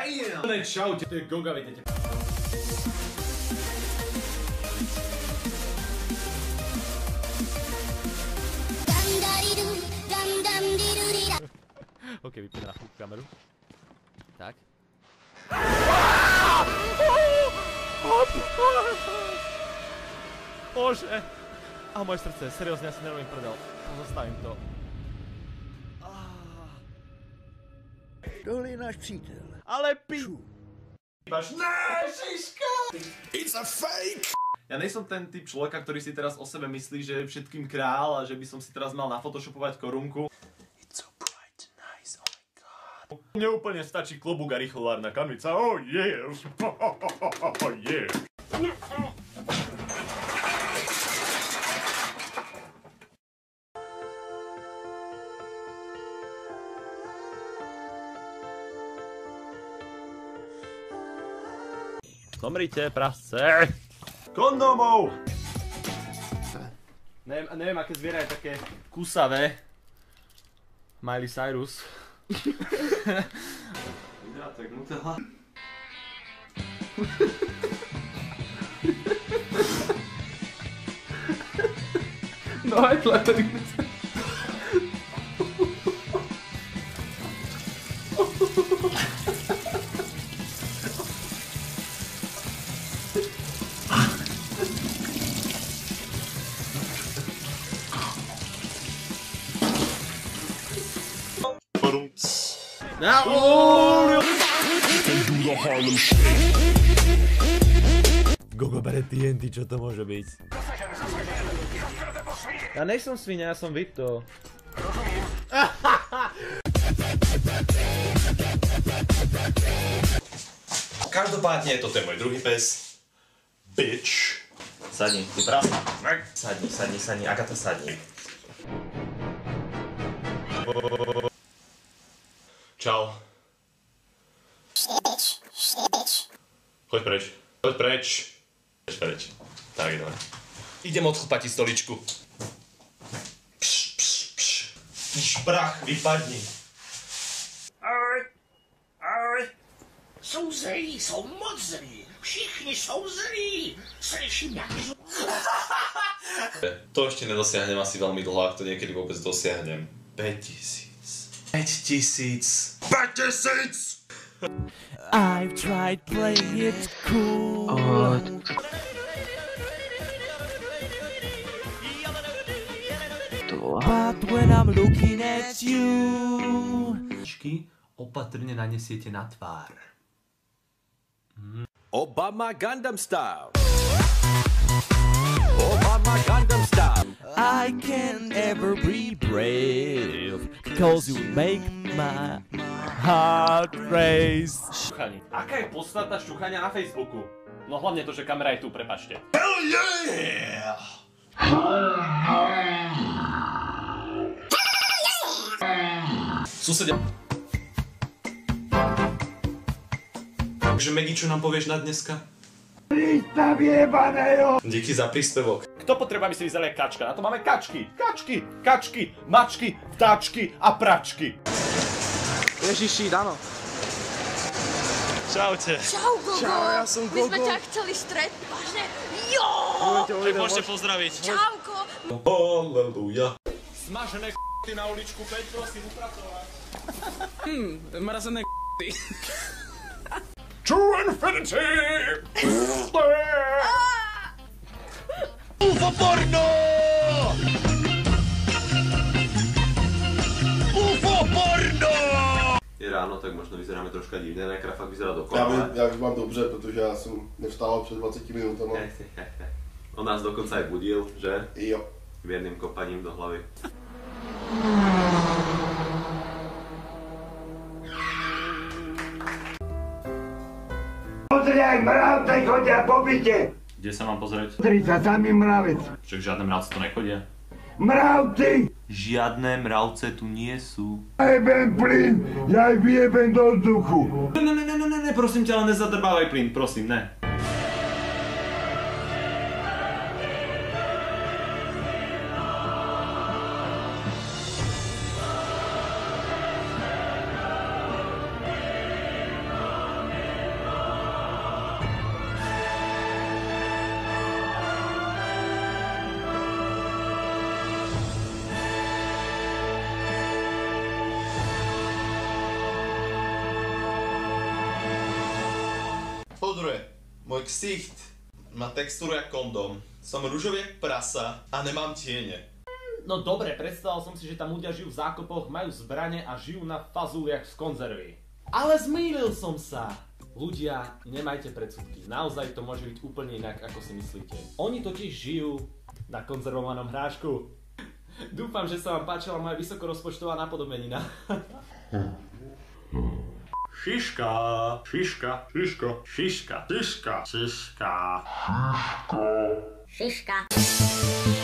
Damn! Čaute, to je Goga, vidíte. OK, vypne na chvíľku kameru. Tak. Bože! A moje srdce, seriózne, ja si nerobím prdel. Pozastavím to. Tohle je náš přítel. Ale It's a fake! Ja nejsom ten typ človeka, ktorý si teraz o sebe myslí, že je všetkým král a že by som si teraz mal nafotoshopovať korunku. It's so bright, nice, oh my god. Mne úplne stačí klobúk a rýchlolárna kamica, oh yes, oh yeah. Zomrite, prasce! Kondomov! Neviem, aké zviera je také kúsavé. Miley Cyrus. Hydrátek Nutella. No aj tlačený. Gogo bere TNT, čo to môže byť? Ja nejsom svinia, ja som Vito. Každopádne, toto je môj druhý pes. Bitch. Sadni, ty prasná. Sadni, Agata, sadni. Čau. Choď preč. Tak, ideme. Idem odchlpať ti stoličku. Šprach, vypadni. Jsou zlí, jsou moc zlí. Všichni jsou zlí. Slyším, jak jsou. To ešte nedosiahnem asi veľmi dlho, ak to niekedy vôbec dosiahnem. 5000. I've tried playing it cool. But when I'm looking at you. Opatrne nanesiete na tvár. Obama Gangnam Style. Obama Gangnam Style. I can't ever be brave because you make my heart race. Šuchanie. Aká je podstata šuchania na Facebooku? No hlavne to, že kamera je tu, prepáčte. Hell yeah! Susedia. Takže Megi, čo nám povieš na dneska? Prístav jebaného! Díky za príspevok. Kto potrebuje, aby si vyzerali jak kačka? Na to máme kačky, mačky, vtáčky a pračky. Ježiši, Dano. Čaute. Čau, Gogo. Čau, ja som Gogo. My sme ťa chceli stretnúť, vážne. Jo! Tak môžete pozdraviť. Čauko. Halleluja. Smažené k***y na uličku, Peť, prosím, upracovať. Mrazené k***y. To infinity! UFO porno! UFO porno! Je ráno, tak možno vyzeráme troška divně, ne? Krafak vyzerá dokonale. Já bych mám dobře, protože já jsem nevstával před 20 minutami. On nás dokonca aj budil, že? Jo. Vierným kopaním do hlavy. Pozri, jak mravce chodia po byte. Kde sa mám pozrieť? Pozri sa, samý mravec. Však žiadne mravce tu nechodia. Mravci! Žiadne mravce tu nie sú. Ja jebem plyn, ja ich vyjebem do vzduchu. Ne, prosím ťa, ale nezadrbávaj plyn, prosím, ne. Po druhé, môj ksicht má textúru jak kondóm. Som ružový jak prasa a nemám tiene. No dobre, predstavil som si, že tam ľudia žijú v zákopoch, majú zbrane a žijú na fazul jak z konzervy. Ale zmýlil som sa. Ľudia, nemajte predsudky. Naozaj to môže byť úplne inak, ako si myslíte. Oni totiž žijú na konzervovanom hrášku. Dúfam, že sa vám páčila moja vysokorozpočtová napodobenina. Šiška, šiška, šiška, šiška, šiška, šiška, šiška.